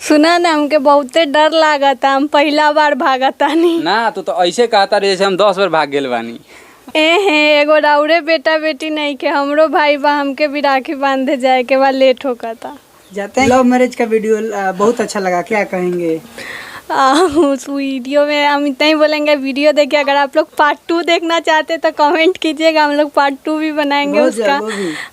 सुना ना हमके बहुते डर लागा था, हम पहला बार भागा तानी ना। तू तो ऐसे कहता रहे जैसे हम 10 बार भाग गेल बानी। एगो राउरे बेटा बेटी नहीं के हमरो भाई बा, हमके भी राखी बांधे जाए के बाद लेट होगा था। जाते हैं। लव मैरिज का वीडियो बहुत अच्छा लगा, क्या कहेंगे? उस वीडियो में हम इतना ही बोलेंगे, वीडियो देखिए। अगर आप लोग पार्ट 2 देखना चाहते हैं तो कमेंट कीजिएगा, हम लोग पार्ट 2 भी बनाएंगे उसका।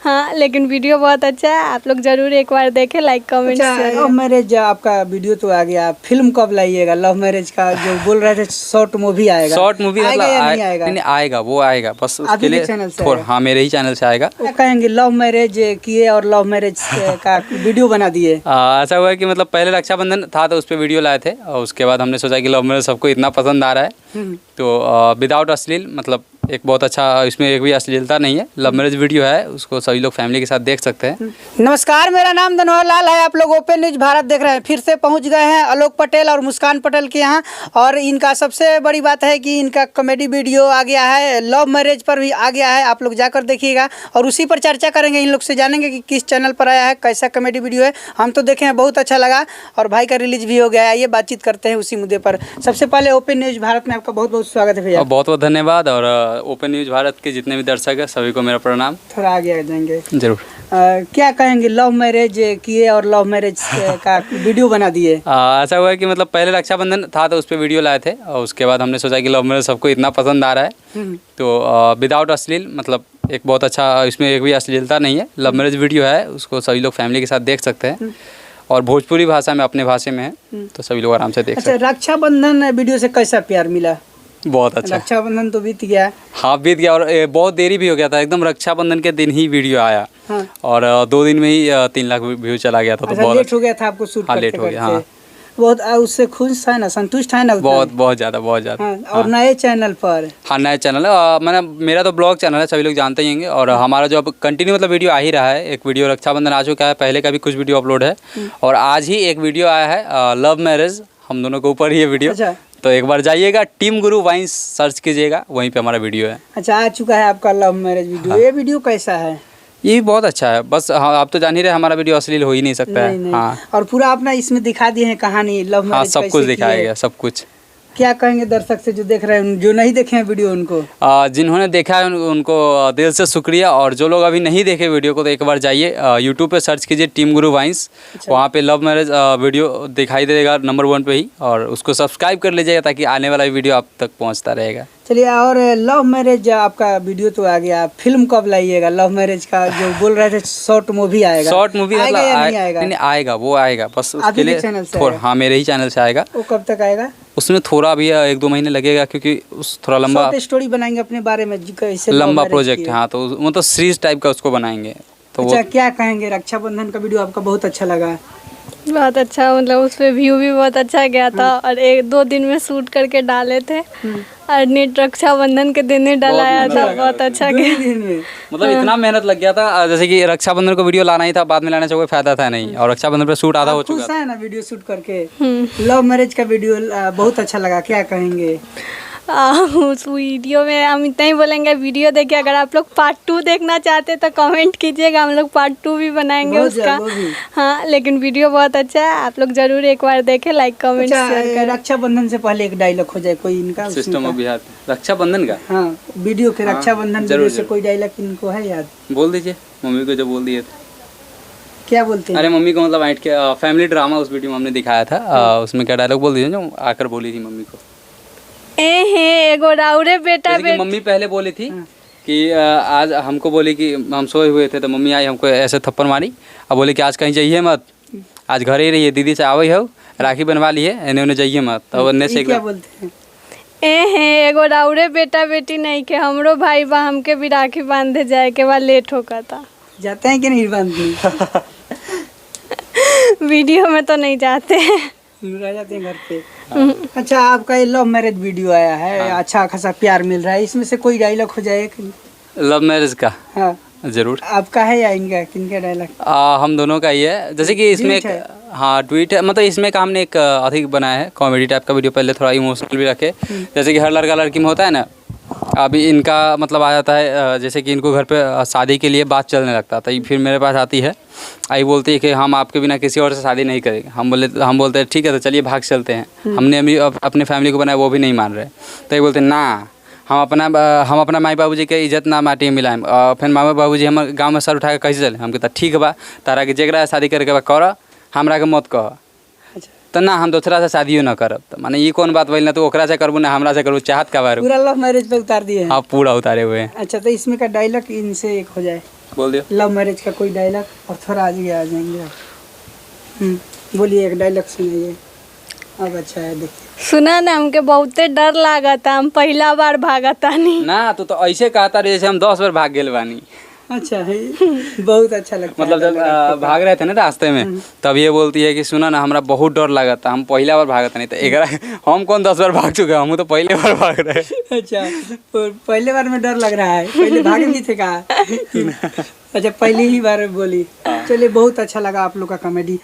हाँ, लेकिन वीडियो बहुत अच्छा है, आप लोग जरूर एक बार देखें, लाइक कमेंट। लव मैरिज आपका वीडियो तो आ गया, फिल्म कब लाइएगा? लव मैरिज का जो बोल रहे थे शॉर्ट मूवी आएगा। शॉर्ट मूवी नहीं आएगा, वो आएगा बस उसके लिए थोड़ा। हाँ, मेरे ही चैनल से आएगा। क्या कहेंगे? लव मैरिज किए और लव मैरिज का वीडियो बना दिए। ऐसा हुआ है कि मतलब पहले रक्षाबंधन था तो उस पर वीडियो लाए थे, और उसके बाद हमने सोचा कि लव मैरिज सबको इतना पसंद आ रहा है तो विदाउट अश्लील, मतलब एक बहुत अच्छा, इसमें एक भी अश्लीलता नहीं है। लव मैरिज वीडियो है, उसको सभी लोग फैमिली के साथ देख सकते हैं। नमस्कार, मेरा नाम धनोहर लाल है। आप लोग ओपन न्यूज भारत देख रहे हैं। फिर से पहुंच गए हैं आलोक पटेल और मुस्कान पटेल के यहाँ, और इनका सबसे बड़ी बात है कि इनका कॉमेडी वीडियो आ गया है, लव मैरिज पर भी आ गया है। आप लोग जाकर देखिएगा और उसी पर चर्चा करेंगे, इन लोग से जानेंगे कि किस चैनल पर आया है, कैसा कॉमेडी वीडियो है। हम तो देखे हैं, बहुत अच्छा लगा, और भाई का रिलीज भी हो गया है। आइए बातचीत करते हैं उसी मुद्दे पर। सबसे पहले ओपन न्यूज भारत में आपका बहुत बहुत स्वागत है भैया। बहुत बहुत धन्यवाद, और ओपन न्यूज भारत के जितने भी दर्शक है सभी को मेरा प्रणाम। थोड़ा आगे आ जाएंगे जरूर। क्या कहेंगे? लव मैरिज किए और लव मैरिज का वीडियो बना दिए। ऐसा हुआ है कि मतलब पहले रक्षाबंधन था तो उस पर वीडियो लाए थे, और उसके बाद हमने सोचा कि लव मैरिज सबको इतना पसंद आ रहा है तो विदाउट अश्लील, मतलब एक बहुत अच्छा, इसमें एक भी अश्लीलता नहीं है। लव मैरिज वीडियो है, उसको सभी लोग फैमिली के साथ देख सकते हैं, और भोजपुरी भाषा में, अपने भाषा में है, तो सभी लोग आराम से देख सकते हैं। रक्षाबंधन वीडियो से कैसा प्यार मिला? बहुत अच्छा। रक्षाबंधन तो बीत गया। हाँ, बीत गया, और बहुत देरी भी हो गया था। एकदम रक्षाबंधन के दिन ही वीडियो आया। हाँ। और 2 दिन में ही 3 लाख व्यू चला गया था। तो बहुत लेट हो गया था आपको शूट करते। लेट हो गया। हाँ, बहुत उससे खुश है ना, संतुष्ट है ना? बहुत ज़्यादा। हाँ, और नए चैनल पर। हाँ, नए चैनल है। मैंने, मेरा तो ब्लॉग चैनल है, सभी लोग जानते ही होंगे, और हमारा जो अब कंटिन्यू मतलब वीडियो आ ही रहा है। एक वीडियो रक्षाबंधन आ चुका है, पहले का भी कुछ वीडियो अपलोड है, और आज ही एक वीडियो आया है लव मैरिज, हम दोनों के ऊपर ही ये वीडियो। अच्छा। तो एक बार जाइएगा, टीम गुरु वाइन्स सर्च कीजिएगा, वहीं पे हमारा वीडियो है। अच्छा, आ चुका है आपका लव मैरिज वीडियो। हाँ। ये वीडियो कैसा है? ये भी बहुत अच्छा है। बस हाँ, आप तो जान ही रहे, हमारा वीडियो अश्लील हो ही नहीं सकता है। नहीं। हाँ, और पूरा अपना इसमें दिखा दिए हैं कहानी लव मैरिज। हाँ, सब कुछ दिखाया गया, सब कुछ। क्या कहेंगे दर्शक से जो देख रहे हैं, जो नहीं देखे हैं वीडियो उनको? जिन्होंने देखा है उनको दिल से शुक्रिया, और जो लोग अभी नहीं देखे वीडियो को तो एक बार जाइए, यूट्यूब पे सर्च कीजिए टीम गुरु वाइन्स। अच्छा। वहाँ पे लव मैरिज वीडियो दिखाई देगा नंबर 1 पे ही, और उसको सब्सक्राइब कर लीजिएगा ताकि आने वाला वीडियो आप तक पहुँचता रहेगा। चलिए, और लव मैरिज आपका वीडियो तो आ गया, फिल्म कब लाइएगा? लव मैरिज का जो बोल रहे थे शॉर्ट मूवी आएगा। शॉर्ट मूवी आएगा या नहीं आएगा? नहीं, आएगा, वो आएगा बस उसके लिए थोड़ा। हाँ, मेरे ही चैनल से आएगा। वो कब तक आएगा? उसमें थोड़ा भी 1-2 महीने लगेगा, क्योंकि उस थोड़ा लंबा स्टोरी बनाएंगे अपने बारे में, कैसे लंबा प्रोजेक्ट है। हाँ, तो वो तो सीरीज टाइप का उसको बनाएंगे। तो अच्छा, क्या कहेंगे? रक्षाबंधन का वीडियो आपका बहुत अच्छा लगा। बहुत अच्छा, मतलब उस पर व्यू भी बहुत अच्छा गया था, और 1-2 दिन में शूट करके डाले थे, और नेट रक्षाबंधन के दिन ही डलाया था। बहुत अच्छा गया, मतलब इतना मेहनत लग गया था। जैसे कि रक्षाबंधन को वीडियो लाना ही था, बाद में लाने से कोई फायदा था नहीं, और रक्षाबंधन पे शूट आधा हो चुका है ना वीडियो शूट करके। लव मैरिज का वीडियो बहुत अच्छा लगा, क्या कहेंगे? उस वीडियो में हम इतना ही बोलेंगे, वीडियो देखिए। अगर आप लोग पार्ट 2 देखना चाहते हैं तो कमेंट कीजिएगा, हम लोग पार्ट 2 भी बनाएंगे उसका। हाँ, लेकिन वीडियो बहुत अच्छा है, आप लोग जरूर एक बार देखें, लाइक कमेंट शेयर करें। रक्षाबंधन से पहले एक डायलॉग हो जाए कोई इनका, सिस्टम ऑफ बिहार रक्षाबंधन का। हाँ, वीडियो के रक्षाबंधन वीडियो से कोई डायलॉग इनको है याद? बोल दीजिए, मम्मी को जो बोल दिए थे। क्या बोलते हैं? अरे मम्मी को मतलब बैठ के फैमिली ड्रामा उस वीडियो में हमने दिखाया था, उसमें क्या डायलॉग बोल दीजिए जो आकर बोली थी मम्मी को। एगो राउरे बेटा बेटी। मम्मी पहले बोली थी कि आज हमको बोली कि हम सोए हुए थे, तो मम्मी आई हमको ऐसे थप्पड़ मारी, अब बोले कि आज कहीं जाइए मत, आज घर ही रहिए, दीदी से आवे हो, राखी बनवा लिए, एने उन्हें जाइए मत। तो अन्य से क्या बोलते हैं? एगो राउरे बेटा बेटी नहीं के हमरो भाई बा, हमके भी राखी बांधे जाए के बाद लेट होगा था। जाते हैं कि नहीं बांधते? वीडियो में तो नहीं जाते हैं, रह जाते हैं घर पे। अच्छा, आपका ये लव मैरिज वीडियो आया है। हाँ। अच्छा खासा प्यार मिल रहा है, इसमें से कोई डायलॉग हो जाए? लव मैरिज का? हाँ, जरूर। आपका है या इनका, किनका डायलॉग? हम दोनों का ही है। जैसे कि इसमें एक, हाँ, ट्वीट है, मतलब इसमें का हमने एक अधिक बनाया है कॉमेडी टाइप का वीडियो, पहले थोड़ा इमोशनल भी रखे। जैसे कि हर लड़का लड़की में होता है ना, अभी इनका मतलब आ जाता है, जैसे कि इनको घर पे शादी के लिए बात चलने लगता है, तो फिर मेरे पास आती है आई बोलती है कि हम आपके बिना किसी और से शादी नहीं करेंगे। हम बोलते हैं ठीक है तो चलिए भाग चलते हैं। हमने अभी अपने फैमिली को बनाया, वो भी नहीं मान रहे। तो ये बोलते ना हम अपना माई बाबूजी के इज्जत ना माटी में मिलाएं। फिर मामा बाबूजी हम गाँव में सर उठा के कैसे चले। हम कहता ठीक बा, तारा के जगरा शादी करके बा कर, हमरा के मत कह। तो ना हम दूसरा से शादियों न करब। तो माने ये कौन बात बोल ना, तो ओकरा से करबू ना हमरा से करबू, चाहत का बारू। पूरा लव मैरिज पे उतार दिए हैं। हाँ पूरा उतारे हुए हैं। अच्छा, तो इसमें का डायलॉग इनसे एक हो जाए, बोल दियो। लव मैरिज का कोई डायलॉग, और थोड़ा आगे आ जाएंगे आप। बोलिए, एक डायलॉग सुनाइए। अब अच्छा है, देखिए। सुना ना, हमके बहुते डर लागा था, हम पहला बार भागा था नहीं। ना तो ऐसे कहता रहे जैसे हम 10 बार भाग गेल बानी। अच्छा है, बहुत अच्छा लगता है। मतलब जब भाग रहे थे ना रास्ते में, तब ये बोलती है कि सुना ना हमरा बहुत डर लगा था, हम पहला बार भागता नहीं। तो एक हम कौन 10 बार भाग चुके, हम तो पहले बार भाग रहे। अच्छा, पहले बार में डर लग रहा है, पहले भागे नहीं थे कहा। अच्छा, पहली ही बार बोली। चलिए, बहुत अच्छा लगा आप लोग का कॉमेडी।